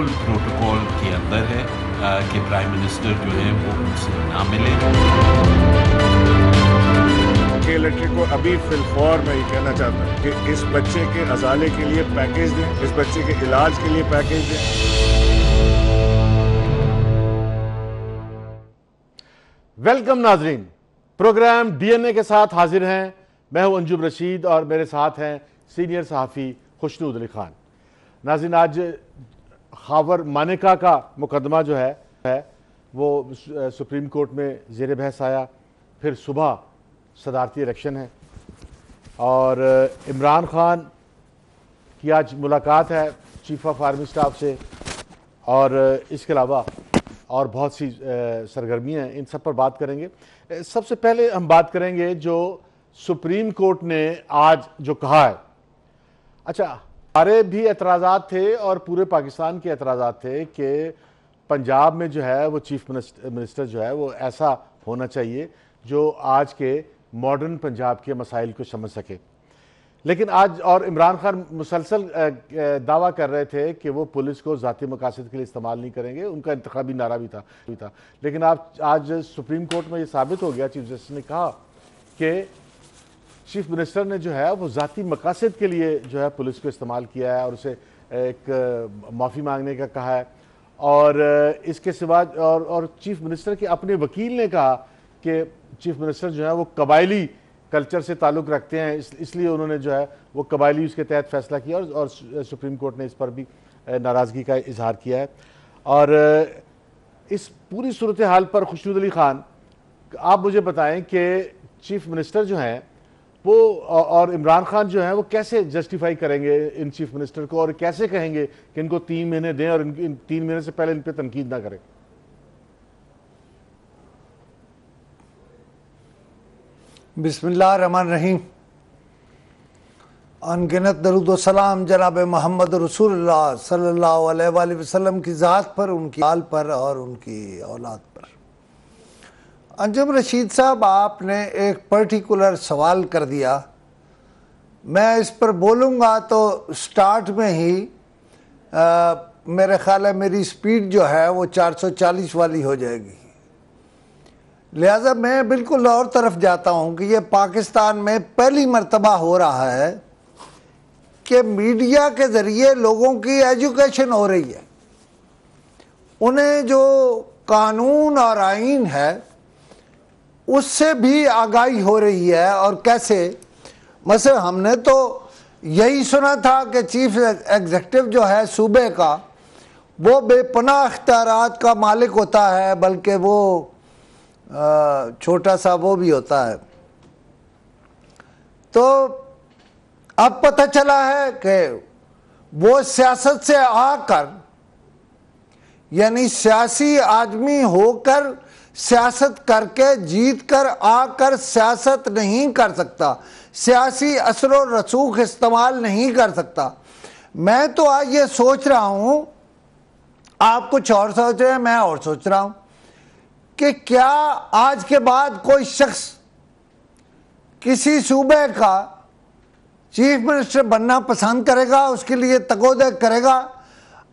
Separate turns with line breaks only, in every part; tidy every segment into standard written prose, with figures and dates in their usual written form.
बिल्कुल प्रोटोकॉल के अंदर है कि प्राइम मिनिस्टर जो है वो उनसे ना मिले।
सेक्रेटरी को अभी फिलफौर मैं ये कहना चाहता हूँ कि इस बच्चे के अजाले के लिए पैकेज दें, इस बच्चे के इलाज के लिए पैकेज दें।
वेलकम नाजरीन, प्रोग्राम डीएनए के साथ हाजिर हैं। मैं हूं अंजुम रशीद और मेरे साथ हैं सीनियर सहाफ़ी खुशनूद अली खान। नाज़रीन, आज खावर मानेका का मुकदमा जो है वो सुप्रीम कोर्ट में ज़ेर बहस आया। फिर सुबह सदारती इलेक्शन है और इमरान खान की आज मुलाकात है चीफ ऑफ आर्मी स्टाफ से, और इसके अलावा और बहुत सी सरगर्मियाँ हैं। इन सब पर बात करेंगे। सबसे पहले हम बात करेंगे जो सुप्रीम कोर्ट ने आज जो कहा है। अच्छा, हमारे भी एतराज़ात थे और पूरे पाकिस्तान के एतराज़ात थे कि पंजाब में जो है वो चीफ मिनिस्टर जो है वो ऐसा होना चाहिए जो आज के मॉडर्न पंजाब के मसाइल को समझ सके। लेकिन आज और इमरान खान मुसलसल दावा कर रहे थे कि वो पुलिस को ज़ाती मकासद के लिए इस्तेमाल नहीं करेंगे। उनका इंतखाबी नारा भी था। लेकिन आज सुप्रीम कोर्ट में ये साबित हो गया, चीफ जस्टिस ने कहा कि चीफ मिनिस्टर ने जो है वो ज़ाती मकासद के लिए जो है पुलिस को इस्तेमाल किया है और उसे एक माफ़ी मांगने का कहा है। और इसके सिवा और चीफ मिनिस्टर के अपने वकील ने कहा कि चीफ मिनिस्टर जो है वो कबायली कल्चर से ताल्लुक़ रखते हैं, इसलिए उन्होंने जो है वो कबायली उसके तहत फैसला किया और सुप्रीम कोर्ट ने इस पर भी नाराज़गी का इजहार किया है। और इस पूरी सूरत हाल पर खुशनूद अली खान, आप मुझे बताएं कि चीफ मिनिस्टर जो हैं वो और इमरान खान जो हैं वो कैसे जस्टिफाई करेंगे इन चीफ मिनिस्टर को, और कैसे कहेंगे कि इनको 3 महीने दें और इन 3 महीने से पहले इन पर तनकीद ना करें।
बिस्मिल्लाहिर्रहमानिर्रहीम। अनगिनत दरूद व सलाम जनाब मोहम्मद रसूलुल्लाह सल्लल्लाहु अलैहि वसल्लम की ज़ात पर, उनकी आल पर और उनकी औलाद पर। अंजुम रशीद साहब, आपने एक पर्टिकुलर सवाल कर दिया। मैं इस पर बोलूँगा तो स्टार्ट में ही मेरे ख्याल है मेरी स्पीड जो है वो 440 वाली हो जाएगी। लिहाजा मैं बिल्कुल और तरफ जाता हूँ कि ये पाकिस्तान में पहली मर्तबा हो रहा है कि मीडिया के ज़रिए लोगों की एजुकेशन हो रही है। उन्हें जो कानून और आइन है उससे भी आगाही हो रही है। और कैसे, मसलन हमने तो यही सुना था कि चीफ एग्जीक्यूटिव जो है सूबे का वो बेपनाह इख्तियारात का मालिक होता है, बल्कि वो छोटा सा वो भी होता है। तो अब पता चला है कि वो सियासत से आकर, यानी सियासी आदमी होकर सियासत करके जीत कर आकर सियासत नहीं कर सकता, सियासी असर और रसूख इस्तेमाल नहीं कर सकता। मैं तो आज ये सोच रहा हूँ, आप कुछ और सोच रहे हैं, मैं और सोच रहा हूँ कि क्या आज के बाद कोई शख्स किसी सूबे का चीफ मिनिस्टर बनना पसंद करेगा, उसके लिए तकोदे करेगा,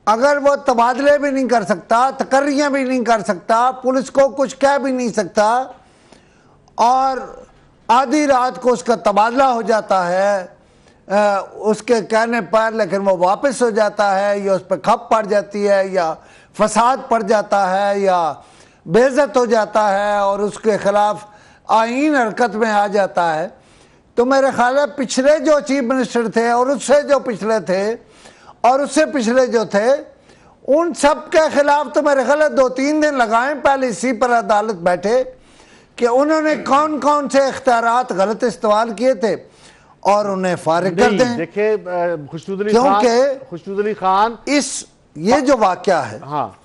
अगर वो तबादले भी नहीं कर सकता, तकर्रियाँ भी नहीं कर सकता, पुलिस को कुछ कह भी नहीं सकता, और आधी रात को उसका तबादला हो जाता है उसके कहने पर, लेकिन वो वापस हो जाता है, या उस पर खप पड़ जाती है, या फसाद पड़ जाता है, या बेइज्जत हो जाता है और उसके खिलाफ आईन हरकत में आ जाता है, तो मेरे ख्याल है पिछले जो चीफ मिनिस्टर थे और उससे जो पिछले थे और उससे पिछले जो थे, उन सब के खिलाफ तो मेरे ख्याल है 2-3 दिन लगाएं पहले इसी पर अदालत बैठे कि उन्होंने कौन कौन से इख्तियारात गलत इस्तेमाल किए थे और उन्हें फारिग कर दें।
देखिए खुशनूद अली खान
इस ये जो वाकया है,
हाँ,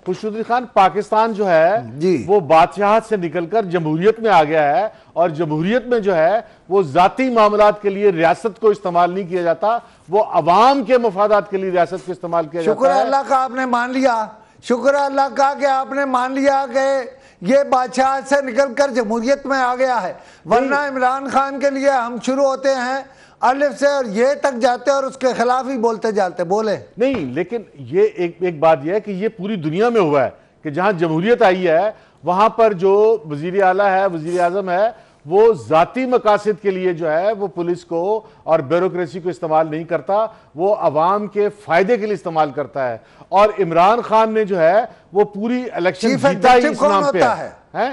खुशनूद अली खान, पाकिस्तान जो है वो बादशाहत से निकलकर जमहूरियत में आ गया है, और जमहूरियत में जो है वो जाती मामलात के लिए रियासत को इस्तेमाल नहीं किया जाता, वो अवाम के मफादात के लिए रियासत को इस्तेमाल किया जाता है।
शुक्र अल्लाह का आपने मान लिया, शुक्र अल्लाह का कि आपने मान लिया कि ये बादशाह से निकलकर जमहूरियत में आ गया है, वरना इमरान खान के लिए हम शुरू होते हैं अलिफ से और ये तक जाते और उसके खिलाफ ही बोलते जाते। बोले
नहीं, लेकिन ये एक बात यह है कि ये पूरी दुनिया में हुआ है कि जहां जमहूरियत आई है वहां पर जो वजीर आला है, वजीर आजम है, वो जाती मकासद के लिए जो है वो पुलिस को और ब्यूरोक्रेसी को इस्तेमाल नहीं करता, वो अवाम के फायदे के लिए इस्तेमाल करता है। और इमरान खान ने जो है वो पूरी इलेक्शन जीता ही इस नाम पे है।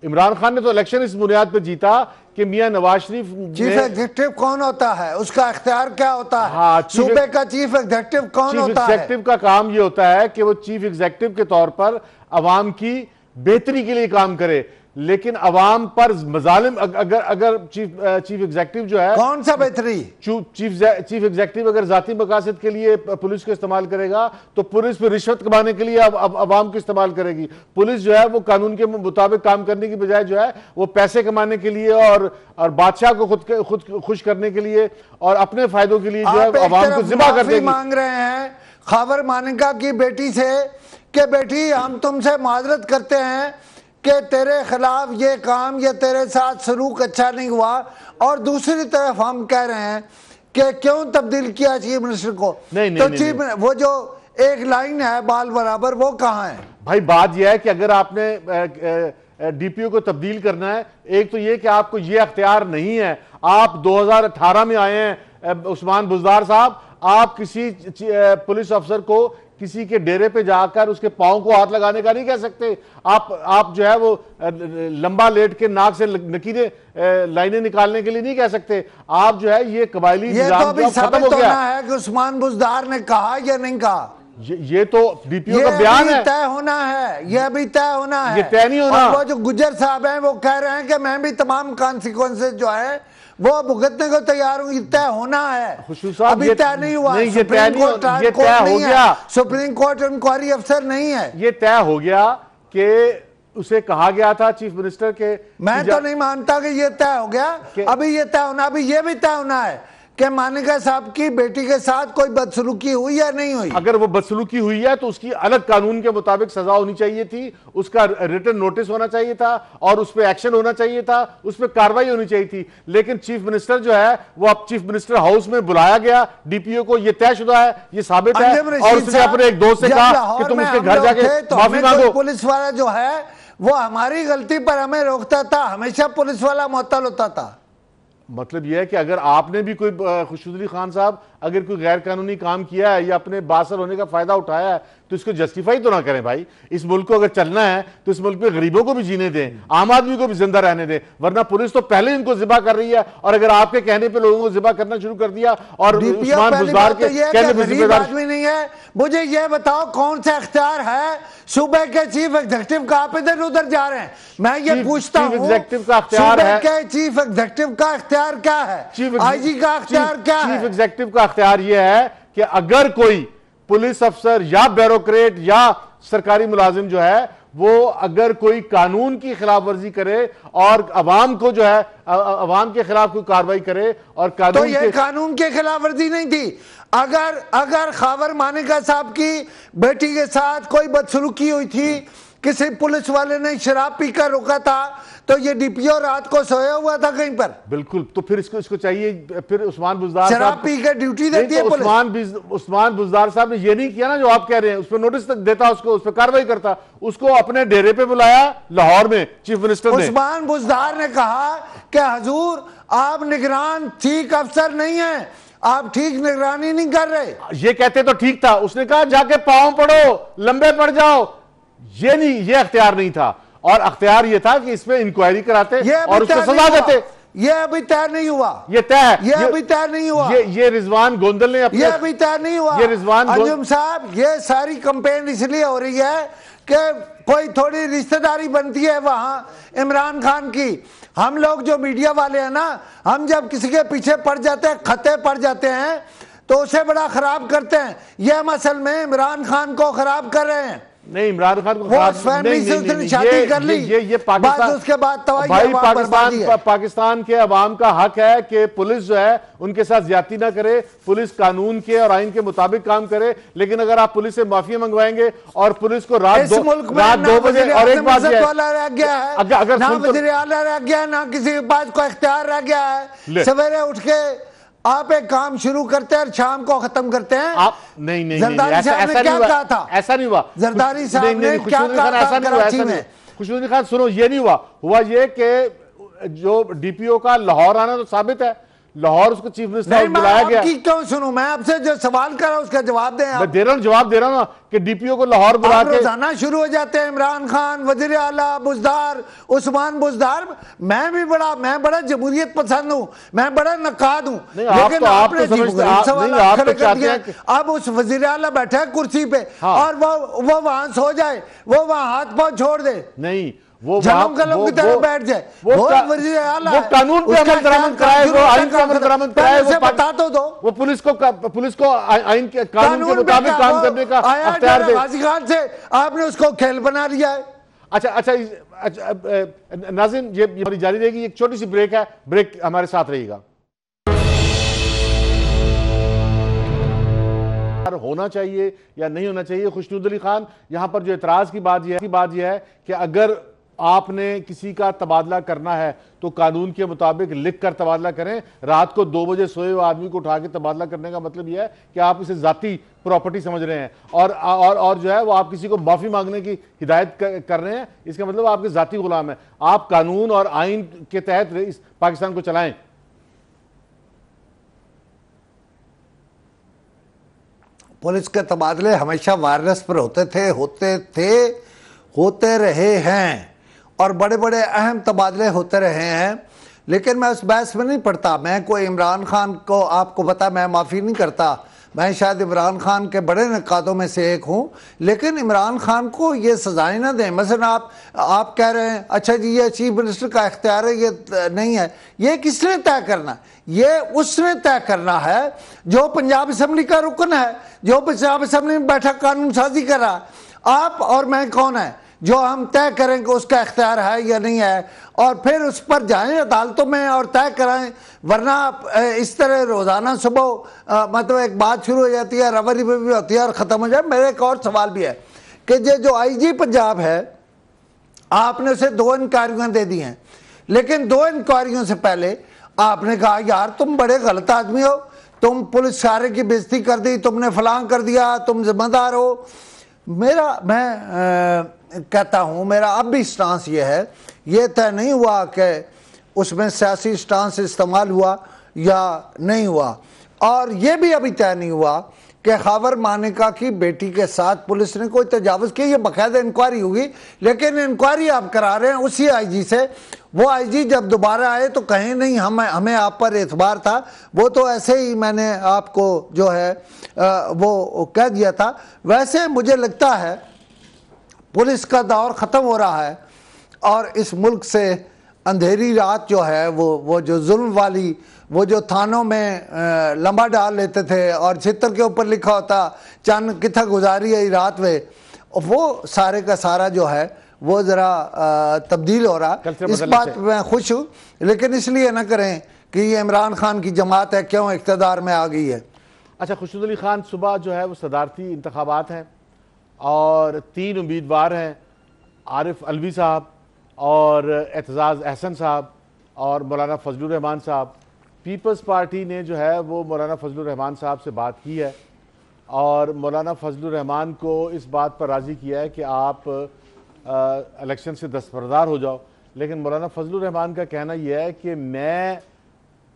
इमरान खान ने तो इलेक्शन इस बुनियाद पर जीता कि मियां नवाज शरीफ
चीफ एग्जीक्यूटिव कौन होता है, उसका इख्तियार क्या होता है? हाँ, सूबे का चीफ एग्जीक्यूटिव कौन होता है?
चीफ एग्जीक्यूटिव का काम ये होता है कि वो चीफ एग्जीक्यूटिव के तौर पर अवाम की बेहतरी के लिए काम करे, लेकिन अवाम पर मजालिम अगर चीफ एग्जीक्यूटिव जो है,
कौन सा बेहतरी?
चीफ एग्जीक्यूटिव अगर जाती मकासद के लिए पुलिस को इस्तेमाल करेगा तो पुलिस पर रिश्वत कमाने के लिए अवाम को इस्तेमाल करेगी। पुलिस जो है वो कानून के मुताबिक काम करने की बजाय जो है वो पैसे कमाने के लिए और बादशाह को खुद खुश करने के लिए और अपने फायदों के लिए जो है अवाम को जिबा कर देगी।
मांग रहे हैं खबर मानिका की बेटी से कि बेटी हम तुमसे माजरत करते हैं कि तेरे खिलाफ ये काम या तेरे साथ सलूक अच्छा नहीं हुआ, और दूसरी तरफ हम कह रहे हैं कि क्यों तब्दील किया चीफ मिनिस्टर को? तो चीफ वो जो एक लाइन है बाल बराबर, वो कहाँ है
भाई? बात यह है कि अगर आपने डीपीओ को तब्दील करना है, एक तो ये कि आपको ये अख्तियार नहीं है। आप 2018 में आए हैं उस्मान बुज़दार साहब, आप किसी पुलिस अफसर को किसी के डेरे पे जाकर उसके पांव को हाथ लगाने का नहीं कह सकते। आप जो है वो लंबा लेट के नाक से नकीरें लाइनें निकालने के लिए नहीं कह सकते। आप जो है ये कबायली निजाम
तो खत्म हो गया है कि उस्मान बुज़दार ने कहा या नहीं कहा,
ये तो डीपीओ का बयान है,
तय होना है, ये भी तय होना है,
ये तय नहीं होना।
वो जो गुज्जर साहब हैं वो कह रहे हैं कि मैं भी तमाम कॉन्सिक्वेंसेस जो है वो भुगतने को तैयार हूं। तय होना है, अभी तय नहीं हुआ। सुप्रीम कोर्ट हो गया, सुप्रीम कोर्ट इंक्वायरी अफसर नहीं है,
ये तय हो गया कि उसे कहा गया था चीफ मिनिस्टर के।
मैं तो नहीं मानता कि ये तय हो गया, अभी ये तय होना, अभी ये भी तय होना है कि मानिका साहब की बेटी के साथ कोई बदसलूकी हुई या नहीं हुई।
अगर वो बदसलूकी हुई है तो उसकी अलग कानून के मुताबिक सजा होनी चाहिए थी, उसका रिटन नोटिस होना चाहिए था और उस पर एक्शन होना चाहिए था, उस पर कार्रवाई होनी चाहिए थी। लेकिन चीफ मिनिस्टर जो है वो अब चीफ मिनिस्टर हाउस में बुलाया गया डीपीओ को, ये तयशुदा है, ये साबित है, और उसने अपने एक दोस्त से कहा कि तुम उसके घर जाके माफी मांगो।
पुलिस वाला जो है वो हमारी गलती पर हमें रोकता था, हमेशा पुलिस वाला मुअत्तल होता था।
मतलब यह है कि अगर आपने भी कोई खुर्शीद अली खान साहब अगर कोई गैर कानूनी काम किया है या अपने बासर होने का फायदा उठाया है तो इसको जस्टिफाई तो ना करें भाई। इस मुल्क को अगर चलना है तो इस मुल्क में गरीबों को भी जीने दें, आम आदमी को भी जिंदा रहने दें, वरना पुलिस तो पहले इनको जिबा कर रही है। और अगर आपके कहने पे लोगों को जिबा करना शुरू कर दिया और उस्मान बुज़दार के कहने पे जिम्मेदार
आदमी नहीं है। मुझे यह बताओ कौन सा इख्तियार है सूबे के चीफ एग्जीक्यूटिव का? आप इधर उधर जा रहे हैं, मैं ये पूछता हूं
एग्जीक्यूटिव का इख्तियार है,
चीफ एग्जीक्यूटिव का इख्तियार क्या है, आईजी का इख्तियार क्या है?
चीफ एग्जीक्यूटिव का इख्तियार यह है कि अगर कोई पुलिस अफसर या ब्यूरोक्रेट या सरकारी मुलाजिम जो है वो अगर कोई कानून की खिलाफ वर्जी करे और अवाम को जो है अवाम के खिलाफ कोई कार्रवाई करे और कानून,
तो ये कानून की खिलाफ वर्जी नहीं थी। अगर खबर मानिका साहब की बेटी के साथ कोई बदसलूकी हुई थी, किसी पुलिस वाले ने शराब पीकर रोका था, तो ये डीपीओ रात को सोया हुआ था कहीं पर?
बिल्कुल। तो फिर इसको चाहिए, फिर उस्मान बुज़दार
शराब पी के ड्यूटी देती है पुलिस।
उस्मान बुज़दार साहब ने ये नहीं किया ना जो आप कह रहे हैं, उस पर नोटिस तक देता, उसको उस पर कार्रवाई करता, उसको अपने डेरे पे बुलाया लाहौर में चीफ मिनिस्टर ने।
उस्मान बुज़दार ने कहा कि हजूर आप निगरान ठीक अफसर नहीं है, आप ठीक निगरानी नहीं कर रहे।
ये कहते तो ठीक था, उसने कहा जाके पांव पड़ो, लंबे पड़ जाओ। ये नहीं, ये अख्तियार नहीं था, और अख्तियार ये था कि इसमें इंक्वायरी कराते और उसको सजा देते।
ये अभी तय नहीं हुआ,
ये तय है,
ये अभी तय नहीं हुआ।
ये रिजवान गोंदल ने
ये अभी तय नहीं हुआ।
ये रिजवान
अंजुम साहब, ये सारी कंपेन इसलिए हो रही है कि कोई थोड़ी रिश्तेदारी बनती है वहां इमरान खान की। हम लोग जो मीडिया वाले हैं ना, हम जब किसी के पीछे पड़ जाते हैं, खते पड़ जाते हैं, तो उसे बड़ा खराब करते हैं। ये असल में इमरान खान को खराब कर रहे हैं।
नहीं, इमरान खान को
वो उस फैमिली से उसने शादी कर ली,
ये पाकिस्तान,
उसके बाद
भाई पाकिस्तान के अवाम का हक है कि पुलिस जो है उनके साथ ज्यादती ना करे, पुलिस कानून के और आइन के मुताबिक काम करे। लेकिन अगर आप पुलिस से माफी मंगवाएंगे और पुलिस को रात 2 बजे, और एक बात
रह गया है, अगर ना वज़ीर आला रह गया, ना किसी के पास कोई इख्तियार रह गया है। सवेरे उठ के आप एक काम शुरू करते हैं और शाम को खत्म करते हैं।
आप नहीं
जरदारी साहब ने क्या कहा था?
ऐसा नहीं हुआ।
जरदारी साहब ने क्या कहा था कराची में?
खुशबू खान सुनो, ये नहीं हुआ ये कि जो डीपीओ का लाहौर आना तो साबित है, लाहौर उसको चीफ मिनिस्टर बुलाया गया।
क्यों सुनूं? मैं आपसे जो सवाल कर रहा हूं उसका जवाब दें।
मैं दे रहा हूं, जवाब दे रहा हूं ना कि डीपीओ को लाहौर बुला के
रोजाना शुरू हो जाते हैं। इमरान खान, वजीर आला बुज़दार, उस्मान बुज़दार। मैं बड़ा जमहूरियत पसंद हूं, मैं बड़ा नकाद हूं, लेकिन आपने अब उस वजीर आला बैठा है कुर्सी पे और वो वहां सो जाए, वो वहां हाथ पांव छोड़ दे,
नहीं वो
कलम की तरह बैठ जाए, वो
कानून पे अमल दरामद कराए, वो आइन पे अमल दरामद कराए, वो
बता तो दो,
वो पुलिस को आइन के कानून के मुताबिक काम करने का अख्तियार दे।
गाजी खान से आपने उसको खेल बना दिया है।
अच्छा, नाज़रीन ये जारी रहेगी। एक छोटी सी ब्रेक है, ब्रेक हमारे साथ रहिएगा। होना चाहिए या नहीं होना चाहिए, खुशनूद अली खान, यहां पर जो एतराज की बात यह है कि अगर आपने किसी का तबादला करना है तो कानून के मुताबिक लिख कर तबादला करें। रात को 2 बजे सोए हुए आदमी को उठा के तबादला करने का मतलब यह है कि आप इसे जाती प्रॉपर्टी समझ रहे हैं और जो है वो आप किसी को माफी मांगने की हिदायत कर रहे हैं। इसका मतलब आपके जाती गुलाम है। आप कानून और आइन के तहत इस पाकिस्तान को चलाएं।
पुलिस के तबादले हमेशा वायरस पर होते रहे हैं और बड़े बड़े अहम तबादले होते रहे हैं, लेकिन मैं उस बहस में नहीं पड़ता। मैं कोई इमरान खान को, आपको पता, मैं माफ़ी नहीं करता। मैं शायद इमरान खान के बड़े नकादों में से एक हूँ, लेकिन इमरान खान को ये सजाएं ना दें। मसलन आप कह रहे हैं अच्छा जी ये चीफ मिनिस्टर का इख्तियार है, ये नहीं है। ये किसने तय करना? ये उसने तय करना है जो पंजाब असम्बली का रुकन है, जो पंजाब असम्बली में बैठा कानून साजी कर रहा है। आप और मैं कौन है जो हम तय करें कि उसका इख्तियार है या नहीं है, और फिर उस पर जाएं अदालतों में और तय कराएं। वरना इस तरह रोज़ाना सुबह मतलब एक बात शुरू हो जाती है, रवरी में भी होती है और ख़त्म हो जाए। मेरा एक और सवाल भी है कि जो IG पंजाब है, आपने उसे 2 इंक्वायरियाँ दे दी हैं, लेकिन 2 इंक्वायरियों से पहले आपने कहा यार तुम बड़े गलत आदमी हो, तुम पुलिस सारे की बेइज्जती कर दी, तुमने फलां कर दिया, तुम जिम्मेदार हो। मैं कहता हूं, मेरा अब भी स्टांस ये है, ये तय नहीं हुआ कि उसमें सियासी स्टांस इस्तेमाल हुआ या नहीं हुआ, और ये भी अभी तय नहीं हुआ कि खैबर मानिका की बेटी के साथ पुलिस ने कोई तजावुज़ किया। ये बाकायदा इंक्वायरी होगी, लेकिन इंक्वायरी आप करा रहे हैं उसी IG से। वो IG जब दोबारा आए तो कहीं नहीं हमें आप पर एतबार था, वो तो ऐसे ही मैंने आपको जो है वो कह दिया था। वैसे मुझे लगता है पुलिस का दौर ख़त्म हो रहा है और इस मुल्क से अंधेरी रात जो है वो जो जुल्म वाली, वो जो थानों में लंबा डाल लेते थे और चित्र के ऊपर लिखा होता चंद किथा गुजारी है रात में, वो सारे का सारा जो है वो ज़रा तब्दील हो रहा। इस बात पर मैं खुश हूँ, लेकिन इसलिए ना करें कि ये इमरान खान की जमात है क्यों इक़्तिदार में आ गई है।
अच्छा, खुशनूद अली खान, सुबह जो है वो सदारती इंतखाबात हैं और 3 उम्मीदवार हैं, आरिफ अलवी साहब और एतजाज़ अहसन साहब और मौलाना फजलुर रहमान साहब। पीपल्स पार्टी ने जो है वो मौलाना फजलुर रहमान साहब से बात की है और मौलाना फजलुर रहमान को इस बात पर राज़ी किया है कि आप इलेक्शन से दस्तबरदार हो जाओ। लेकिन मौलाना फजलुर रहमान का कहना यह है कि मैं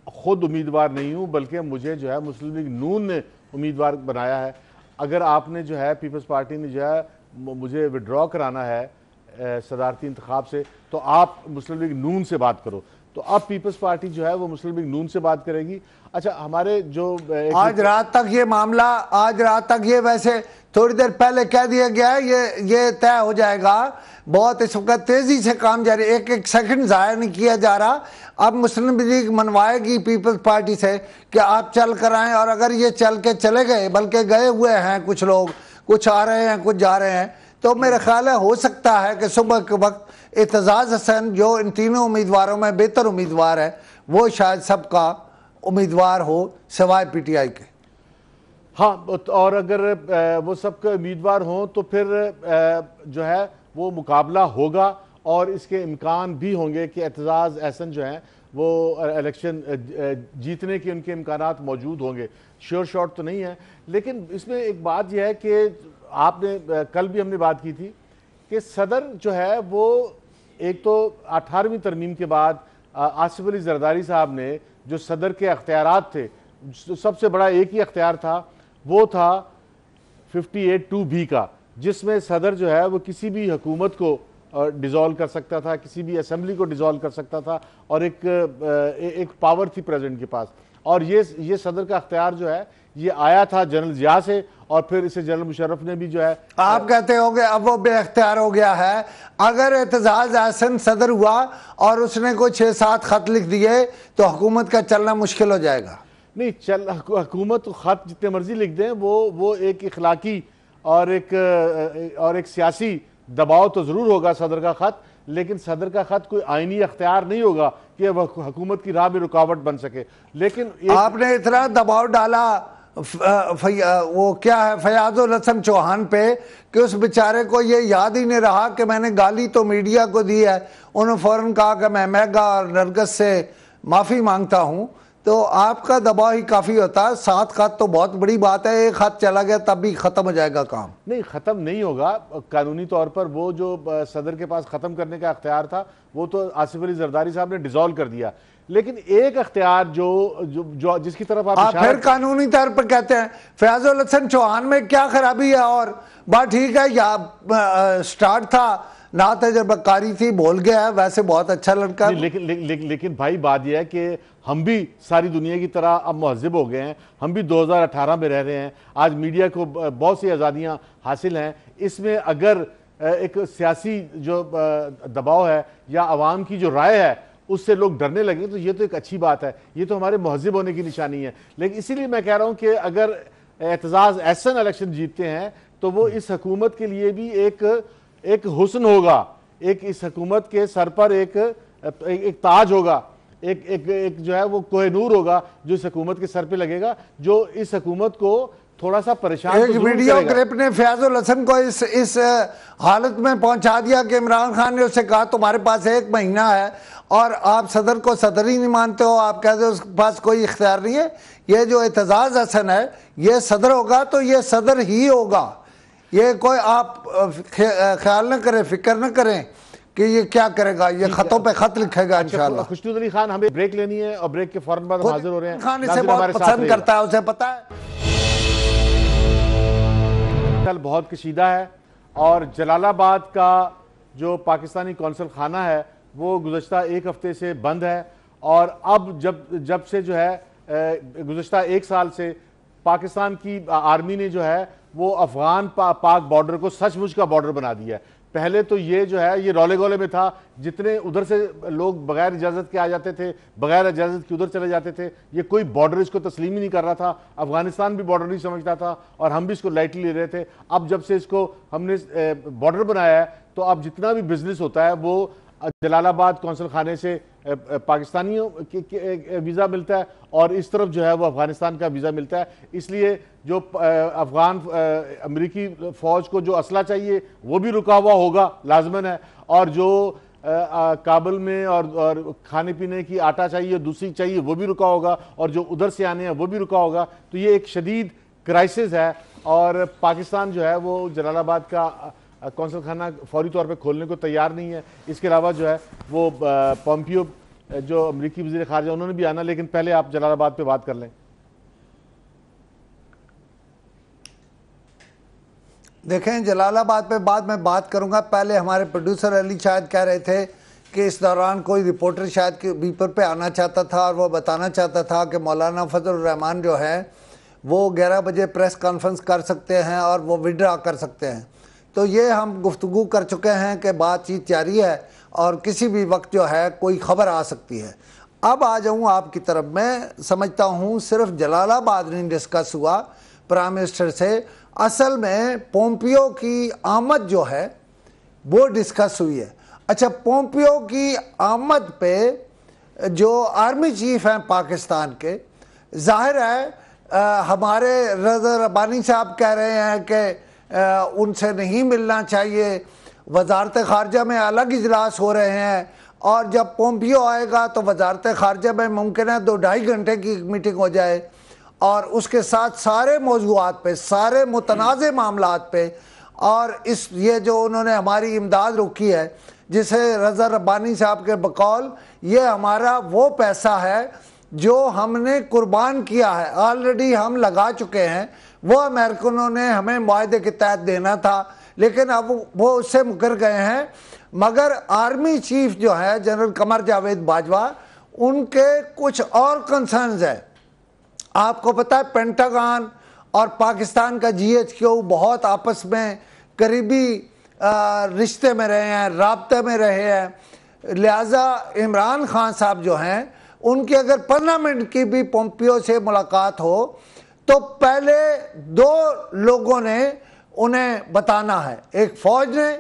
ख़ुद उम्मीदवार नहीं हूँ, बल्कि मुझे जो है मुस्लिम लीग नून ने उम्मीदवार बनाया है। अगर आपने जो है पीपल्स पार्टी ने जो है मुझे विड्रॉ कराना है सदारती इंतखाब से, तो आप मुस्लिम लीग नून से बात करो। तो अब पीपल्स पार्टी जो है वो मुस्लिम लीग नून से बात करेगी। अच्छा, हमारे जो
आज रात तक ये मामला, आज रात तक ये, वैसे थोड़ी देर पहले कह दिया गया है ये तय हो जाएगा। बहुत इस वक्त तेजी से काम जारी, एक सेकंड ज़ाया नहीं किया जा रहा। अब मुस्लिम लीग मनवाएगी पीपल्स पार्टी से कि आप चल कर आएँ, और अगर ये चल के चले गए, बल्कि गए हुए हैं कुछ लोग, कुछ आ रहे हैं कुछ जा रहे हैं, तो मेरा ख्याल है हो सकता है कि सुबह के वक्त एतजाज हसन जो इन तीनों उम्मीदवारों में बेहतर उम्मीदवार है वो शायद सबका उम्मीदवार हो सिवाय पीटीआई के।
हाँ, और अगर वो सबके उम्मीदवार हों तो फिर जो है वो मुकाबला होगा और इसके इम्कान भी होंगे कि एतजाज अहसन जो है वो इलेक्शन जीतने के उनके इम्कानात मौजूद होंगे। श्योर शॉट तो नहीं है, लेकिन इसमें एक बात यह है कि आपने कल भी हमने बात की थी कि सदर जो है वो एक तो 18वीं तरमीम के बाद आसिफ अली जरदारी साहब ने जो सदर के अख्तियारात थे, सबसे बड़ा एक ही अख्तियार था, वो था 58(2)B का, जिसमें सदर जो है वो किसी भी हुकूमत को डिज़ोल्व कर सकता था, किसी भी असेंबली को डिज़ोल्व कर सकता था और एक पावर थी प्रेसिडेंट के पास। और ये सदर का अख्तियार जो है ये आया था जनरल जिया से और फिर इसे जनरल मुशर्रफ ने भी जो है।
आप कहते होगे अब वो बेअख्तियार हो गया है। अगर एतजाज अहसन सदर हुआ और उसने कोई 6-7 खत लिख दिए तो हुकूमत का चलना मुश्किल हो जाएगा।
नहीं, हुकूमत खत जितने मर्जी लिख दें, वो एक इखलाकी और एक सियासी दबाव तो ज़रूर होगा सदर का खत, लेकिन सदर का खत कोई आईनी अख्तियार नहीं होगा कि वह हुकूमत की राह में रुकावट बन सके। लेकिन
आपने इतना दबाव डाला वो क्या है फयाजुल हसन चौहान पे कि उस बेचारे को ये याद ही नहीं रहा कि मैंने गाली तो मीडिया को दी है। उन्होंने फौरन कहा कि मैं मेगा और नरगस से माफ़ी मांगता हूँ। तो आपका दबाव ही काफ़ी होता है। 7 खत तो बहुत बड़ी बात है, एक खत चला गया तब भी ख़त्म हो जाएगा काम।
नहीं, ख़त्म नहीं होगा कानूनी तौर पर। वो जो सदर के पास ख़त्म करने का अख्तियार था वो तो आसिफ अली जरदारी साहब ने डिसॉल्व कर दिया, लेकिन एक अख्तियार जो जिसकी तरफ आप
फिर कानूनी तौर पर कहते हैं फयाजुल हसन चौहान में क्या खराबी है। और बात ठीक है, या स्टार्ट था ना तजर्बाकारी थी, बोल गया है, वैसे बहुत अच्छा लड़का।
लेकिन भाई बात यह है कि हम भी सारी दुनिया की तरह अब महज़िब हो गए हैं। हम भी 2018 में रह रहे हैं। आज मीडिया को बहुत सी आज़ादियाँ हासिल हैं। इसमें अगर एक सियासी जो दबाव है या आवाम की जो राय है उससे लोग डरने लगे तो ये तो एक अच्छी बात है, ये तो हमारे महज़िब होने की निशानी है। लेकिन इसीलिए मैं कह रहा हूँ कि अगर एतजाज अहसन इलेक्शन जीतते हैं तो वो इस हुकूमत के लिए भी एक हुस्न होगा, एक इस हुकूमत के सर पर एक ताज होगा, एक जो है वो कोहिनूर होगा जो इस हुकूमत के सर पे लगेगा, जो इस हुकूमत को थोड़ा सा परेशान।
एक वीडियो क्लिप ने फयाजुल हसन को इस हालत में पहुंचा दिया कि इमरान खान ने उससे कहा तुम्हारे पास 1 महीना है और आप सदर को सदर ही नहीं मानते हो, आप कहते हो उसके पास कोई इख्तियार नहीं है। ये जो एतजाज हसन है ये सदर होगा तो ये सदर ही होगा। ये कोई आप ख्याल न करें, फिक्र न करें कि ये क्या करेगा, ये खतों पे खत लिखेगा इंशाल्लाह।
खुशनूद अली खान, हमें ब्रेक लेनी है और ब्रेक के फौरन बाद हाजिर हो रहे हैं।
खान इसे बहुत पसंद करता है, उसे पता है।
कल बहुत कशीदा है और जलालाबाद का जो पाकिस्तानी कौंसल खाना है वो गुज़श्ता 1 हफ्ते से बंद है। और अब जब से जो है गुज़श्ता 1 साल से पाकिस्तान की आर्मी ने जो है वो अफगान पाक बॉर्डर को सचमुच का बॉर्डर बना दिया है। पहले तो ये जो है ये रौले गोले में था, जितने उधर से लोग बगैर इजाज़त के आ जाते थे, बगैर इजाज़त के उधर चले जाते थे, ये कोई बॉर्डर इसको तस्लीम ही नहीं कर रहा था। अफगानिस्तान भी बॉर्डर नहीं समझता था और हम भी इसको लाइटली ले रहे थे। अब जब से इसको हमने बॉर्डर बनाया है तो अब जितना भी बिजनेस होता है वो जलालाबाद कौंसल खाने से पाकिस्तानियों के वीज़ा मिलता है और इस तरफ जो है वो अफगानिस्तान का वीज़ा मिलता है। इसलिए जो अफगान अमेरिकी फ़ौज को जो असला चाहिए वो भी रुका हुआ होगा, लाजमन है। और जो काबुल में और खाने पीने की आटा चाहिए, दूसरी चाहिए, वो भी रुका होगा। और जो उधर से आने हैं वो भी रुका होगा। तो ये एक शदीद क्राइसिस है और पाकिस्तान जो है वो जलालाबाद का कौंसल खाना फौरी तौर पे खोलने को तैयार नहीं है। इसके अलावा जो है वो पोम्पियो जो अमरीकी वज़ीर ख़ारिजा उन्होंने भी आना, लेकिन पहले आप जलालाबाद पे बात कर लें।
देखें, जलालाबाद पे बाद में बात करूंगा। पहले हमारे प्रोड्यूसर अली शायद कह रहे थे कि इस दौरान कोई रिपोर्टर शायद बीपर पे आना चाहता था और वो बताना चाहता था कि मौलाना फजल रहमान जो है वो 11 बजे प्रेस कॉन्फ्रेंस कर सकते हैं और वो विड्रा कर सकते हैं। तो ये हम गुफ्तगू कर चुके हैं कि बातचीत जारी है और किसी भी वक्त जो है कोई ख़बर आ सकती है। अब आ जाऊँ आपकी तरफ। मैं समझता हूँ सिर्फ जलालाबाद नहीं डिस्कस हुआ प्राइम मिनिस्टर से, असल में पोम्पियो की आमद जो है वो डिस्कस हुई है। अच्छा, पोम्पियो की आमद पे जो आर्मी चीफ हैं पाकिस्तान के, जाहिर है हमारे रज़ा रब्बानी साहब कह रहे हैं कि उनसे नहीं मिलना चाहिए, वजारत ख़ारजा में अलग इजलास हो रहे हैं, और जब पोम्पियो आएगा तो वजारत ख़ारजा में मुमकिन है 2-2.5 घंटे की मीटिंग हो जाए और उसके साथ सारे मौज़ूआत पे, सारे मुतनाज़ मामलात पे, और इस ये जो उन्होंने हमारी इमदाद रोकी है, जिसे रज़ा रब्बानी साहब के बकौल ये हमारा वो पैसा है जो हमने कुर्बान किया है, ऑलरेडी हम लगा चुके हैं, वो अमेरिकनों ने हमें मुआहदे के तहत देना था, लेकिन अब वो उससे मुकर गए हैं। मगर आर्मी चीफ जो है जनरल कमर जावेद बाजवा, उनके कुछ और कंसर्न्स है। आपको पता है पेंटागन और पाकिस्तान का GHQ बहुत आपस में करीबी रिश्ते में रहे हैं, राब्ते में रहे हैं। लिहाजा इमरान खान साहब जो हैं, उनकी अगर 15 मिनट की भी पोम्पियो से मुलाकात हो तो पहले 2 लोगों ने उन्हें बताना है, एक फ़ौज ने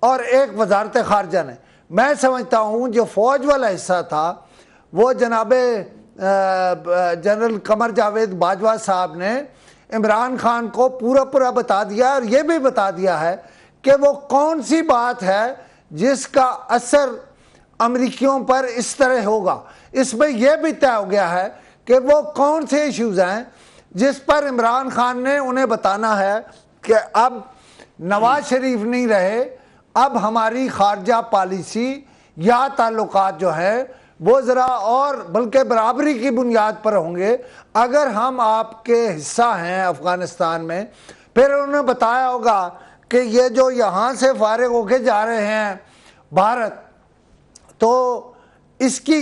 और एक वजारत ख़ारजा ने। मैं समझता हूँ जो फ़ौज वाला हिस्सा था वो जनाबे जनरल कमर जावेद बाजवा साहब ने इमरान खान को पूरा बता दिया, और ये भी बता दिया है कि वो कौन सी बात है जिसका असर अमरीकियों पर इस तरह होगा। इसमें यह भी तय हो गया है कि वो कौन से इश्यूज हैं जिस पर इमरान खान ने उन्हें बताना है कि अब नवाज शरीफ नहीं रहे, अब हमारी खारजा पॉलिसी या ताल्लुकात जो है वो ज़रा और बल्कि बराबरी की बुनियाद पर होंगे अगर हम आपके हिस्सा हैं अफ़गानिस्तान में। फिर उन्होंने बताया होगा कि ये जो यहाँ से फारिग होके जा रहे हैं भारत, तो इसकी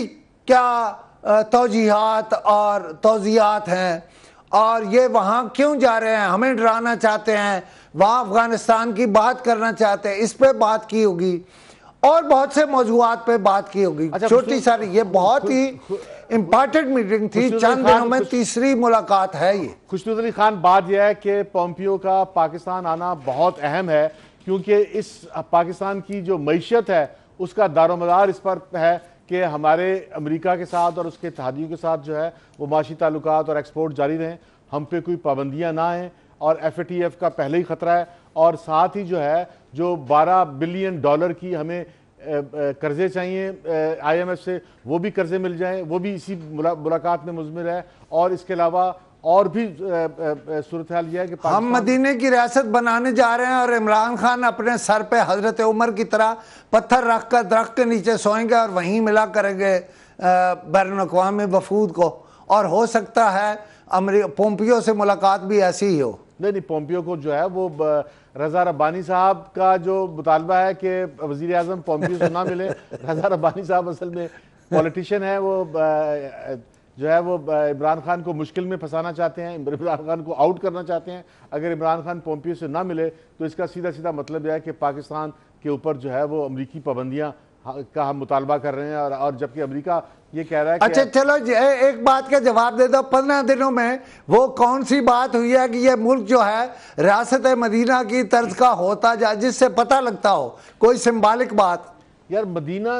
क्या तौजीहात और तौज़ियात हैं, और ये वहाँ क्यों जा रहे हैं, हमें डराना चाहते हैं, वहाँ अफ़गानिस्तान की बात करना चाहते हैं, इस पे बात की होगी और बहुत से मौजूआत पे बात की होगी।
अच्छा,
छोटी सारी ये बहुत ही इम्पॉर्टेंट मीटिंग थी, चंद दिनों में तीसरी मुलाकात है ये।
खुशनूद अली खान, बात यह है कि पोम्पियो का पाकिस्तान आना बहुत अहम है, क्योंकि इस पाकिस्तान की जो मईशत है उसका दारोमदार इस पर है कि हमारे अमेरिका के साथ और उसके इत्तेहादियों के साथ जो है वो माशी ताल्लुकात और एक्सपोर्ट जारी रहें, हम पे कोई पाबंदियाँ ना आएँ, और FATF का पहले ही ख़तरा है, और साथ ही जो है जो $12 बिलियन की हमें कर्जे चाहिए IMF से, वो भी कर्जे मिल जाएं, वो भी इसी मुलाकात में मुज़मिर है। और इसके अलावा और भी सूरत हाल यह है कि
हम मदीने की रियासत बनाने जा रहे हैं और इमरान खान अपने सर पे हजरत उमर की तरह पत्थर रख कर दरख्त के नीचे सोएंगे और वहीं मिला करेंगे बैनुल-अक़वामी वफूद को, और हो सकता है पोम्पियो से मुलाकात भी ऐसी ही हो।
नहीं, पोम्पियो को जो है वो रज़ा रब्बानी साहब का जो मुतालबा है कि वज़ीर आज़म पोम्पियो से ना मिले। रज़ा रब्बानी साहब असल में पॉलिटिशियन है, वो जो है वो इमरान खान को मुश्किल में फंसाना चाहते हैं, इमरान खान को आउट करना चाहते हैं। अगर इमरान खान पोम्पियो से ना मिले तो इसका सीधा मतलब यह है कि पाकिस्तान के ऊपर जो है वो अमरीकी पाबंदियाँ का हम मुतालबा कर रहे हैं, और जबकि अमेरिका ये कह रहा है कि
अच्छा चलो एक बात का जवाब दे दो, 15 दिनों में वो कौन सी बात हुई है कि ये मुल्क जो है रियासत मदीना की तर्ज का होता जाए, जिससे पता लगता हो कोई सिंबॉलिक बात।
यार मदीना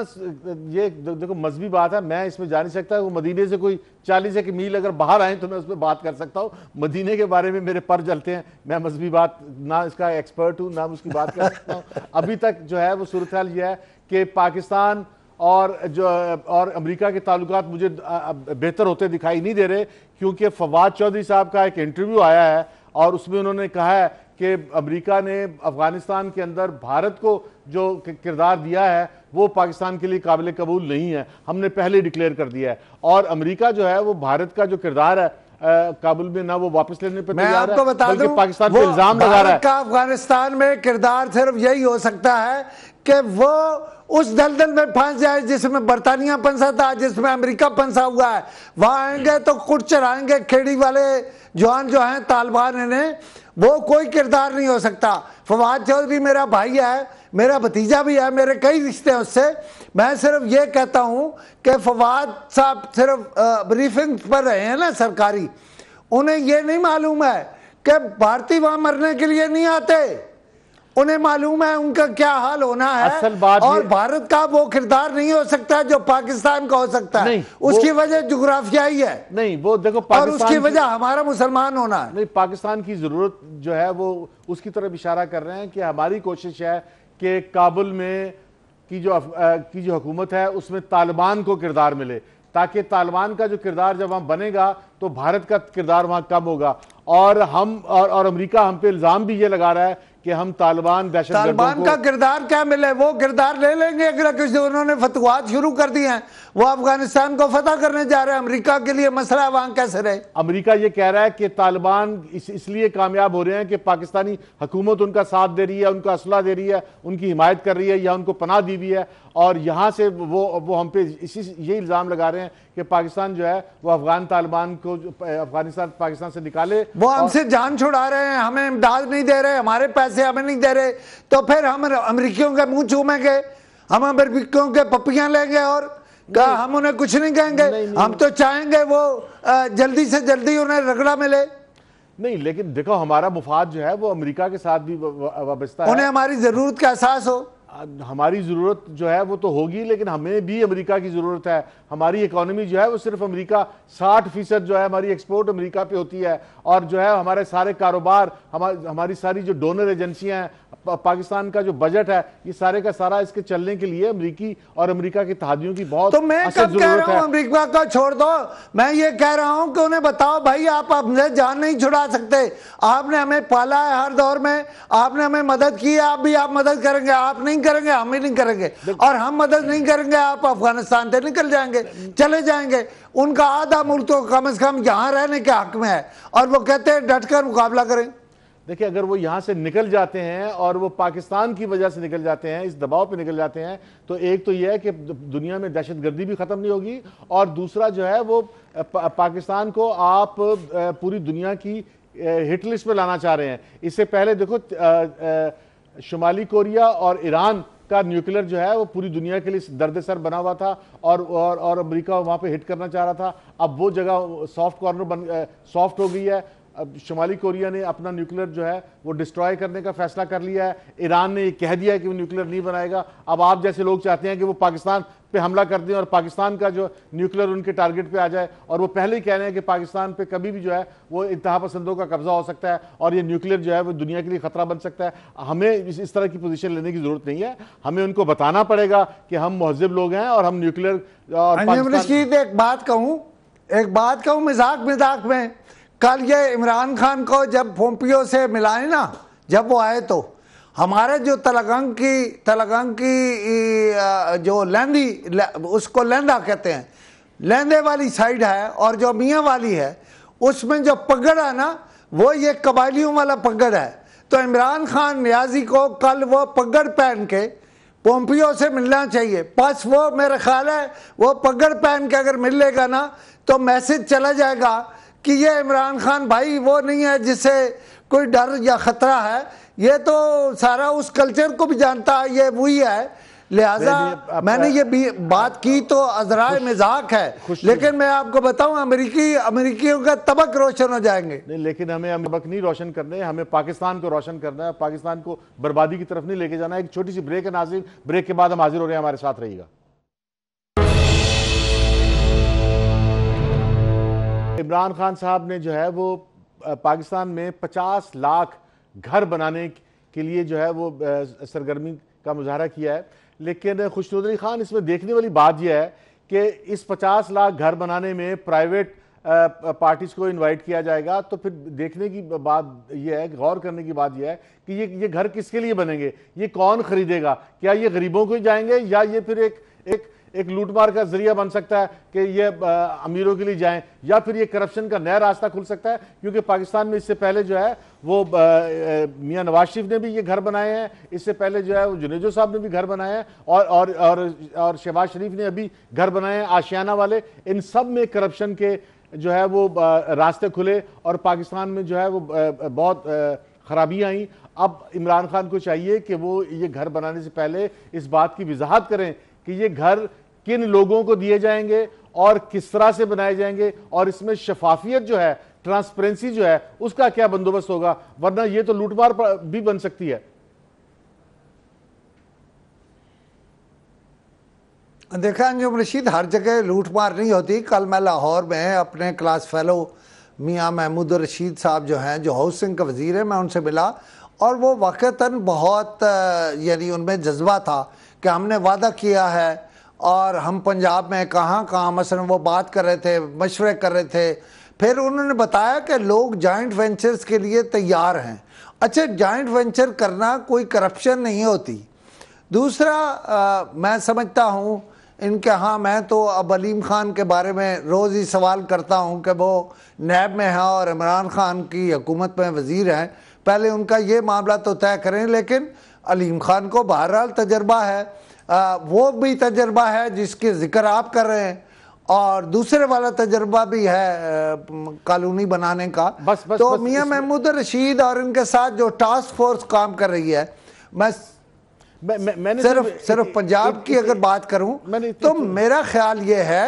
ये देखो मजहबी बात है, मैं इसमें जा नहीं सकता। वो मदीने से कोई 40 मील अगर बाहर आए तो मैं उस पर बात कर सकता हूँ। मदीने के बारे में मेरे पर जलते हैं, मैं मजहबी बात ना इसका एक्सपर्ट हूँ ना उसकी बात कर सकता हूँ। अभी तक जो है वो सूरत हाल ये है कि पाकिस्तान और अमेरिका के ताल्लुकात मुझे बेहतर होते दिखाई नहीं दे रहे, क्योंकि फवाद चौधरी साहब का एक इंटरव्यू आया है और उसमें उन्होंने कहा है कि अमेरिका ने अफगानिस्तान के अंदर भारत को जो किरदार दिया है वो पाकिस्तान के लिए काबिल कबूल नहीं है, हमने पहले डिक्लेयर कर दिया है। और अमेरिका जो है वो भारत का जो किरदार है काबुल में ना वो वापस लेने पर तैयार है, बल्कि पाकिस्तान पे इल्जाम लगा रहा है।
का अफगानिस्तान में किरदार सिर्फ यही हो सकता है कि वो उस दलदल में फंस जाए जिसमें बरतानिया फंसा था, जिसमें अमेरिका फंसा हुआ है। वहां आएंगे तो कुछ चढ़ाएंगे, खेड़ी वाले जवान जो हैं तालिबान ने, वो कोई किरदार नहीं हो सकता। फवाद चौधरी मेरा भाई है, मेरा भतीजा भी है, मेरे कई रिश्ते हैं उससे। मैं सिर्फ ये कहता हूं कि फवाद साहब सिर्फ ब्रीफिंग पर रहे हैं ना सरकारी, उन्हें ये नहीं मालूम है कि भारतीय वहां मरने के लिए नहीं आते, उन्हें मालूम है उनका क्या हाल होना है।
असल बात
और भारत का वो किरदार नहीं हो सकता जो पाकिस्तान का हो सकता है। उसकी वजह जुग्राफियाई है।
नहीं, वो देखो
और उसकी वजह हमारा मुसलमान होना है।
नहीं, पाकिस्तान की जरूरत जो है वो उसकी तरफ इशारा कर रहे हैं कि हमारी कोशिश है कि काबुल में की जो हुकूमत है उसमें तालिबान को किरदार मिले, ताकि तालिबान का जो किरदार जब वहां बनेगा तो भारत का किरदार वहां कम होगा। और हम और अमेरिका हम पे इल्जाम भी ये लगा रहा है कि हम तालिबान
का किरदार क्या मिले, वो किरदार ले लेंगे अगर कुछ उन्होंने फतवात शुरू कर दिए हैं। वो अफगानिस्तान को फतह करने जा रहे हैं, अमेरिका के लिए मसला वहां कैसे रहे।
अमेरिका ये कह रहा है कि तालिबान इसलिए कामयाब हो रहे हैं कि पाकिस्तानी हुकूमत उनका साथ दे रही है, उनका असला दे रही है, उनकी हिमायत कर रही है या उनको पनाह दी हुई है। और यहां से वो हम पे ये इल्जाम लगा रहे हैं कि पाकिस्तान जो है वो अफगान तालिबान को अफगानिस्तान पाकिस्तान से निकाले।
वो हमसे जान छुड़ा रहे हैं, हमें इमदाद नहीं दे रहे, हमारे पैसे हमें नहीं दे रहे, तो फिर हम अमेरिकियों के मुंह चूमेंगे, हम अमेरिकियों के पप्पियां लेंगे और हम उन्हें कुछ नहीं कहेंगे। हम तो चाहेंगे वो जल्दी से जल्दी उन्हें रगड़ा मिले।
नहीं, लेकिन देखो हमारा मुफाद जो है वो अमेरिका के साथ भी वाबस्ता है।
उन्हें हमारी जरूरत का एहसास हो।
हमारी ज़रूरत जो है वो तो होगी, लेकिन हमें भी अमेरिका की ज़रूरत है। हमारी इकोनॉमी जो है वो सिर्फ अमेरिका 60% जो है हमारी एक्सपोर्ट अमेरिका पे होती है। और जो है हमारे सारे कारोबार, हमारी सारी जो डोनर एजेंसियां हैं, पाकिस्तान का जो बजट है, ये सारे का सारा इसके चलने के लिए अमेरिकी और अमेरिका के इत्तेहादियों की बहुत
तो मैं कब कह रहा हूं अमेरिका का छोड़ दो, मैं ये कह रहा हूं कि उन्हें बताओ भाई आप हमसे जान नहीं छुड़ा सकते, आपने हमें पाला है हर दौर में, आपने हमें मदद की है, आप भी आप मदद करेंगे, आप नहीं करेंगे हम भी नहीं करेंगे, और हम मदद नहीं करेंगे आप अफगानिस्तान से निकल जाएंगे, चले जाएंगे। उनका आधा मुल्क तो कम से कम यहां रहने के हक में है और वो कहते हैं डट कर मुकाबला करें।
देखिए, अगर वो यहाँ से निकल जाते हैं और वो पाकिस्तान की वजह से निकल जाते हैं, इस दबाव पे निकल जाते हैं, तो एक तो ये है कि दुनिया में दहशतगर्दी भी ख़त्म नहीं होगी, और दूसरा जो है वो पाकिस्तान को आप पूरी दुनिया की हिट लिस्ट में लाना चाह रहे हैं। इससे पहले देखो शुमाली कोरिया और ईरान का न्यूक्लियर जो है वो पूरी दुनिया के लिए दर्द-ए-सर बना हुआ था और अमेरिका वहाँ पे हिट करना चाह रहा था। अब वो जगह सॉफ्ट कॉर्नर सॉफ्ट हो गई है। अब शुमाली कोरिया ने अपना न्यूक्लियर जो है वो डिस्ट्रॉय करने का फैसला कर लिया है। ईरान ने ये कह दिया है कि वो न्यूक्लियर नहीं बनाएगा। अब आप जैसे लोग चाहते हैं कि वो पाकिस्तान पे हमला कर दें और पाकिस्तान का जो न्यूक्लियर उनके टारगेट पे आ जाए, और वो पहले ही कह रहे हैं कि पाकिस्तान पे कभी भी जो है वो इंतहा पसंदों का कब्जा हो सकता है और ये न्यूक्लियर जो है वो दुनिया के लिए खतरा बन सकता है। हमें इस तरह की पोजीशन लेने की जरूरत नहीं है। हमें उनको बताना पड़ेगा कि हम महज़िब लोग हैं और हम न्यूक्लियर
एक बात कहूं मजाक में, कल ये इमरान खान को जब पोम्पियो से मिलाए ना, जब वो आए तो हमारे जो तलगंग की जो लैंदी, उसको लैंदा कहते हैं, लैंदे वाली साइड है और जो मियाँ वाली है, उसमें जो पगड़ है ना वो ये कबायलियों वाला पगड़ है। तो इमरान खान नियाजी को कल वो पगड़ पहन के पोम्पियो से मिलना चाहिए। बस वो मेरा ख्याल है वो पगड़ पहन के अगर मिल लेगा ना तो मैसेज चला जाएगा कि ये इमरान खान भाई वो नहीं है जिससे कोई डर या खतरा है, ये तो सारा उस कल्चर को भी जानता है, ये वही है। लिहाजा मैंने ये बात की तो अजराए मजाक है, लेकिन मैं आपको बताऊं अमेरिकियों का तबक रोशन हो जाएंगे।
नहीं, लेकिन हमें तबक नहीं रोशन करने, हमें पाकिस्तान को रोशन करना है, पाकिस्तान को बर्बादी की तरफ नहीं लेके जाना है। एक छोटी सी ब्रेक है नाज़रीन, ब्रेक के बाद हम हाजिर हो रहे हैं, हमारे साथ रहिएगा। इमरान खान साहब ने जो है वो पाकिस्तान में 50 लाख घर बनाने के लिए जो है वो सरगर्मी का मुजाहरा किया है, लेकिन खुशनूद अली खान इसमें देखने वाली बात यह है कि इस 50 लाख घर बनाने में प्राइवेट पार्टीज़ को इनवाइट किया जाएगा। तो फिर देखने की बात यह है, गौर करने की बात यह है कि ये घर किसके लिए बनेंगे, ये कौन खरीदेगा, क्या ये गरीबों को ही जाएंगे या ये फिर एक लूटमार का जरिया बन सकता है कि ये अमीरों के लिए जाएं, या फिर ये करप्शन का नया रास्ता खुल सकता है। क्योंकि पाकिस्तान में इससे पहले जो है वो मियां नवाज शरीफ ने भी ये घर बनाए हैं, इससे पहले जो है वो जुनेजो साहब ने भी घर बनाए हैं और शहबाज शरीफ ने अभी घर बनाए हैं आशियाना वाले। इन सब में करप्शन के जो है वो रास्ते खुले और पाकिस्तान में जो है वो बहुत खराबियाँ आई। अब इमरान खान को चाहिए कि वो ये घर बनाने से पहले इस बात की वजाहत करें कि ये घर किन लोगों को दिए जाएंगे और किस तरह से बनाए जाएंगे, और इसमें शफाफियत जो है ट्रांसपेरेंसी जो है उसका क्या बंदोबस्त होगा, वरना ये तो लूटमार भी बन सकती है।
देखा अंजुम रशीद, हर जगह लूटमार नहीं होती। कल मैं लाहौर में अपने क्लास फेलो मियाँ महमूद रशीद साहब जो हैं, जो हाउसिंग का वज़ीर है, मैं उनसे मिला और वो वाक़तन बहुत यानी उनमें जज्बा था कि हमने वादा किया है और हम पंजाब में कहाँ कहाँ मसलन वो बात कर रहे थे, मशवरे कर रहे थे। फिर उन्होंने बताया कि लोग जॉइंट वेंचर्स के लिए तैयार हैं। अच्छा, जॉइंट वेंचर करना कोई करप्शन नहीं होती। दूसरा मैं समझता हूँ इनके यहाँ, मैं तो अब अलीम खान के बारे में रोज़ ही सवाल करता हूँ कि वो नैब में है और इमरान खान की हुकूमत में वज़ीर हैं, पहले उनका ये मामला तो तय करें। लेकिन अलीम खान को बहरहाल तजर्बा है, वो भी तजर्बा है जिसके ज़िक्र आप कर रहे हैं, और दूसरे वाला तजर्बा भी है कॉलोनी बनाने का। तो मियाँ महमूद रशीद और इनके साथ जो टास्क फोर्स काम कर रही है, मैंने सिर्फ पंजाब की अगर बात करूं तो मेरा ख्याल ये है,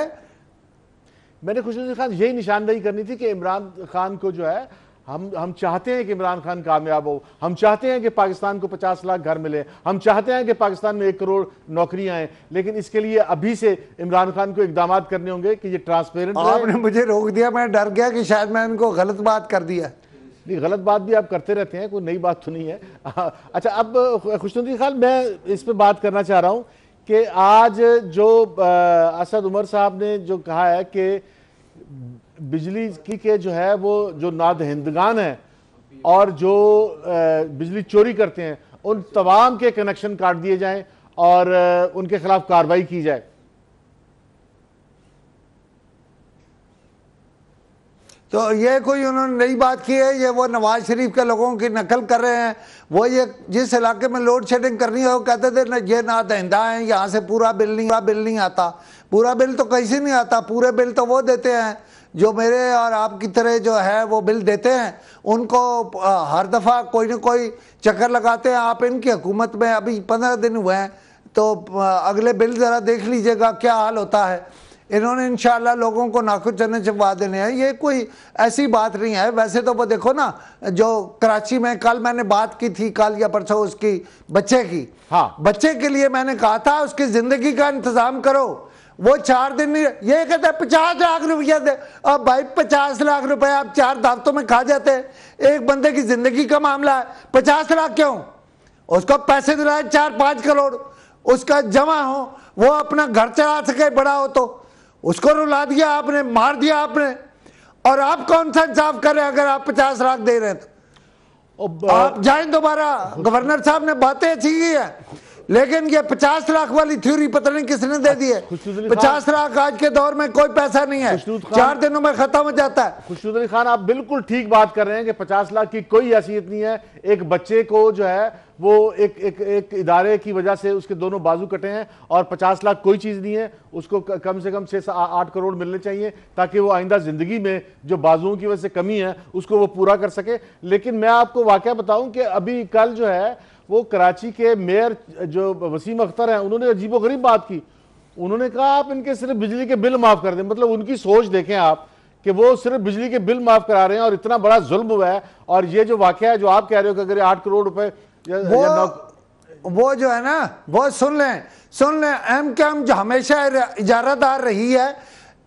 मैंने खुशनसीब खान यही निशानदेही करनी थी कि इमरान खान को जो है हम चाहते हैं कि इमरान खान कामयाब हो, हम चाहते हैं कि पाकिस्तान को 50 लाख घर मिले, हम चाहते हैं कि पाकिस्तान में 1 करोड़ नौकरियां आए, लेकिन इसके लिए अभी से इमरान खान को इकदाम करने होंगे कि ये ट्रांसपेरेंट।
आपने मुझे रोक दिया, मैं डर गया कि शायद मैं इनको गलत बात कर दिया।
नहीं, गलत बात भी आप करते रहते हैं, कोई नई बात तो नहीं है। अच्छा, अब खुशनसीब खान, मैं इस पे बात करना चाह रहा हूं कि आज जो असद उमर साहब ने जो कहा है कि बिजली की के जो है वो जो नादहिंदगान है और जो बिजली चोरी करते हैं उन तमाम के कनेक्शन काट दिए जाएं और उनके खिलाफ कार्रवाई की जाए।
तो ये कोई उन्होंने नई बात की है, ये वो नवाज शरीफ के लोगों की नकल कर रहे हैं। वो ये जिस इलाके में लोड शेडिंग करनी है वो कहते थे ना, ये ना दहिंदा है, यहाँ से पूरा बिल नहीं आता। पूरा बिल तो कैसे नहीं आता, पूरे बिल तो वो देते हैं जो मेरे और आपकी तरह जो है वो बिल देते हैं। उनको हर दफ़ा कोई ना कोई चक्कर लगाते हैं। आप इनकी हुकूमत में अभी 15 दिन हुए हैं, तो अगले बिल ज़रा देख लीजिएगा क्या हाल होता है। इन्होंने इंशाल्लाह लोगों को नाखुश चने चबवा देने हैं, ये कोई ऐसी बात नहीं है। वैसे तो वो देखो ना, जो कराची में कल मैंने बात की थी, कल या परसों, उसकी बच्चे की, हाँ, बच्चे के लिए मैंने कहा था उसकी ज़िंदगी का इंतज़ाम करो। वो 4 दिन ये कहते हैं 50 लाख रुपया दे। अब भाई 50 लाख रुपए आप 4 दावतों में खा जाते हैं। एक बंदे की जिंदगी का मामला है, 50 लाख क्यों? उसको पैसे दिलाए 4-5 करोड़, उसका जमा हो, वो अपना घर चला सके, बड़ा हो, तो उसको रुला दिया आपने, मार दिया आपने। और आप कौन सा इंसाफ करें अगर आप 50 लाख दे रहे हैं तो आप जाएं दोबारा। गवर्नर साहब ने बातें अच्छी की है, लेकिन ये 50 लाख वाली थ्योरी पता नहीं किसने दे दी है। 50 लाख आज के दौर में कोई पैसा नहीं है, 4 दिनों में खत्म हो जाता है।
खुशनूद अली खान, आप बिल्कुल ठीक बात कर रहे हैं कि 50 लाख की कोई हैसियत नहीं है। एक बच्चे को जो है वो एक इदारे की वजह से उसके दोनों बाजू कटे हैं, और 50 लाख कोई चीज़ नहीं है। उसको कम से कम 6-8 करोड़ मिलने चाहिए ताकि वो आइंदा ज़िंदगी में जो बाजुओं की वजह से कमी है उसको वो पूरा कर सके। लेकिन मैं आपको वाकया बताऊं कि अभी कल जो है वो कराची के मेयर जो वसीम अख्तर हैं, उन्होंने अजीबोगरीब बात की। उन्होंने कहा आप इनके सिर्फ बिजली के बिल माफ़ कर दें। मतलब उनकी सोच देखें आप कि वो सिर्फ बिजली के बिल माफ़ करा रहे हैं, और इतना बड़ा जुल्म हुआ है। और ये जो वाकया है जो आप कह रहे हो कि अगर 8 करोड़ रुपए
वो जो है ना, वो सुन लें, एमक्यूएम जो हमेशा इजारादार रही है,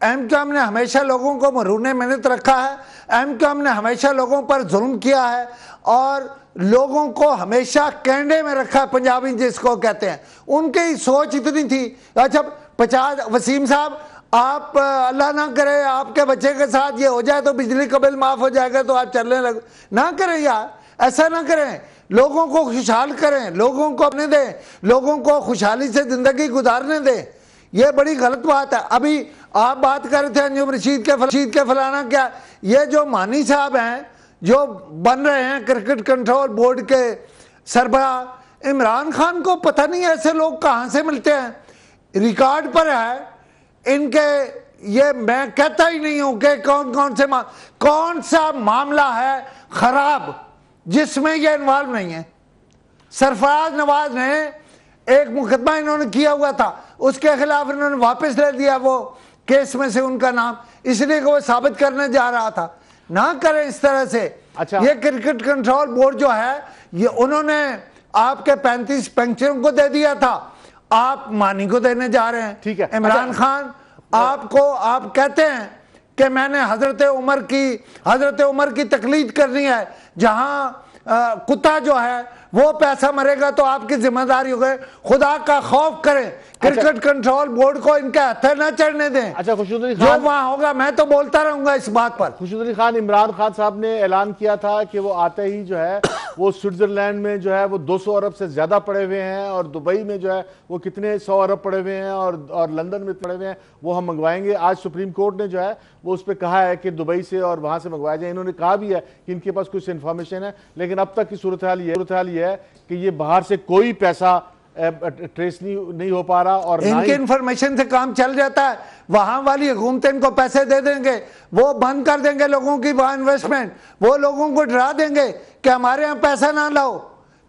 एमक्यूएम ने हमेशा लोगों को मरूने मेहनत रखा है, एमक्यूएम ने हमेशा लोगों पर जुल्म किया है और लोगों को हमेशा कैंडे में रखा है, पंजाबी जिसको कहते हैं। उनकी सोच इतनी थी। अच्छा 50 वसीम साहब, आप अल्लाह ना करे आपके बच्चे के साथ ये हो जाए तो बिजली का बिल माफ हो जाएगा तो आप चलने लगे। ना करें यार, ऐसा ना करें। लोगों को खुशहाल करें, लोगों को अपने दें, लोगों को खुशहाली से जिंदगी गुजारने दें। ये बड़ी गलत बात है। अभी आप बात कर रहे थे अंजुम रशीद के फलाना क्या, ये जो मानी साहब हैं जो बन रहे हैं क्रिकेट कंट्रोल बोर्ड के सरबराह, इमरान खान को पता नहीं ऐसे लोग कहाँ से मिलते हैं। रिकॉर्ड पर है इनके, ये मैं कहता ही नहीं हूं कि कौन सा मामला है खराब जिसमें ये इन्वॉल्व नहीं है। सरफराज नवाज ने एक मुकदमा इन्होंने किया हुआ था, उसके खिलाफ इन्होंने वापस ले दिया वो केस में से उनका नाम, इसलिए कि वो साबित करने जा रहा था। ना करें इस तरह से।
अच्छा।
ये क्रिकेट कंट्रोल बोर्ड जो है ये उन्होंने आपके 35 पेंशनरों को दे दिया था, आप मानी को देने जा रहे हैं।
ठीक है।
इमरान खान आपको आप कहते हैं कि मैंने हजरत उमर की तकलीद करनी है, जहां कुत्ता जो है वो पैसा मरेगा तो आपकी जिम्मेदारी हो गई। खुदा का खौफ करें, क्रिकेट कंट्रोल बोर्ड को इनके हथे न चढ़ने दें।
अच्छा, खुशनुद अली
जो
खान,
वहां होगा मैं तो बोलता रहूंगा इस बात पर।
खुशनुद अली खान, इमरान खान साहब ने ऐलान किया था कि वो आते ही जो है वो स्विट्जरलैंड में जो है वो 200 अरब से ज्यादा पड़े हुए हैं, और दुबई में जो है वो कितने 100 अरब पड़े हुए हैं, और लंदन में पड़े हुए हैं, वो हम मंगवाएंगे। आज सुप्रीम कोर्ट ने जो है वो उस पर कहा है कि दुबई से और वहां से मंगवाया जाए। इन्होंने कहा भी है कि इनके पास कुछ इन्फॉर्मेशन है, लेकिन अब तक की सूरत हाल ये है कि ये बाहर से कोई पैसा ट्रेस नहीं हो पा रहा, और
इनके इंफॉर्मेशन से काम चल जाता है। वहां वाली हुकूमत इनको पैसे दे देंगे, वो बंद कर देंगे लोगों की वहां इन्वेस्टमेंट, वो लोगों को डरा देंगे कि हमारे यहाँ पैसा ना लाओ।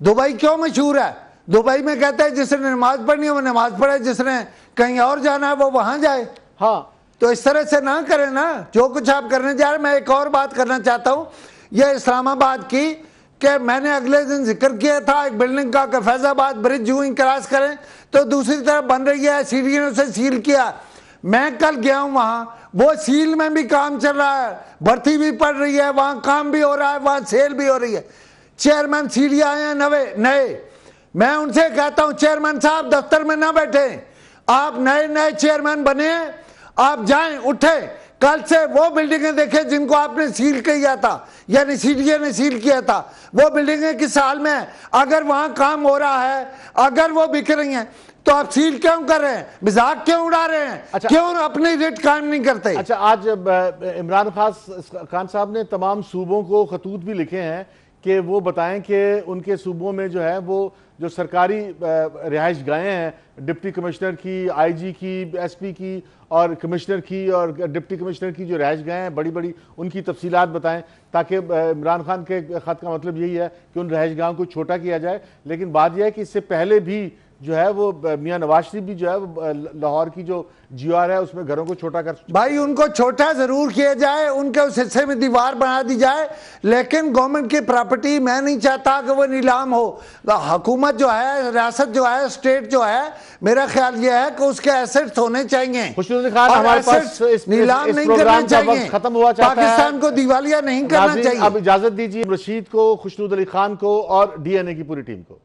दुबई क्यों मशहूर है? दुबई में कहते हैं जिसने नमाज पढ़नी है वो नमाज पढ़े, जिसने कहीं और जाना है वो वहां जाए।
हाँ,
तो इस तरह से ना करें ना जो कुछ आप करने जा रहे हैं। मैं एक और बात करना चाहता हूं, यह इस्लामाबाद की, कि मैंने अगले दिन जिक्र किया था एक बिल्डिंग का कि फैजाबाद ब्रिज यूं ही क्रॉस करें तो दूसरी तरफ बन रही है, सीढ़ियों से सील किया। मैं कल गया हूं वहां, वो सील में भी काम चल रहा है, भर्ती भी पड़ रही है, वहां काम भी हो रहा है, वहां सेल भी हो रही है। चेयरमैन सीढ़ी आए हैं नए। मैं उनसे कहता हूं चेयरमैन साहब दफ्तर में ना बैठे, आप नए चेयरमैन बने, आप जाएं, उठे, कल से वो बिल्डिंगें देखें जिनको आपने सील किया था, यानी सीडीए ने सील किया था। वो बिल्डिंगें किस हाल में है? अगर वहां काम हो रहा है, अगर वो बिक रही हैं, तो आप सील क्यों कर रहे हैं? मजाक क्यों उड़ा रहे हैं?
अच्छा,
क्यों अपनी रेट कायम नहीं करते?
अच्छा, आज इमरान खान साहब ने तमाम सूबों को खतूत भी लिखे हैं कि वो बताएं कि उनके सूबों में जो है वो जो सरकारी रिहाइश गाहें हैं, डिप्टी कमिश्नर की, आईजी की, एसपी की और कमिश्नर की और डिप्टी कमिश्नर की जो रिहाइश गाहें हैं बड़ी बड़ी, उनकी तफसीलात बताएं, ताकि इमरान खान के ख़त का मतलब यही है कि उन रिहाइश गाहों को छोटा किया जाए। लेकिन बात यह है कि इससे पहले भी जो है वो मियां नवाज शरीफ भी जो है लाहौर की जो GR है उसमें घरों को छोटा कर,
भाई उनको छोटा जरूर किया जाए, उनके उस हिस्से में दीवार बना दी जाए, लेकिन गवर्नमेंट की प्रॉपर्टी मैं नहीं चाहता कि वो नीलाम हो। हुकूमत जो है, रियासत जो है, स्टेट जो है, मेरा ख्याल ये है कि उसके एसेट्स होने चाहिए।
खुशनुद अली खान, हमारे पास
नीलाम नहीं करना चाहिए,
खत्म हुआ,
पाकिस्तान को दिवालिया नहीं करना चाहिए।
अब इजाजत दीजिए रशीद को, खुशनुद अली खान को और DNA की पूरी टीम को।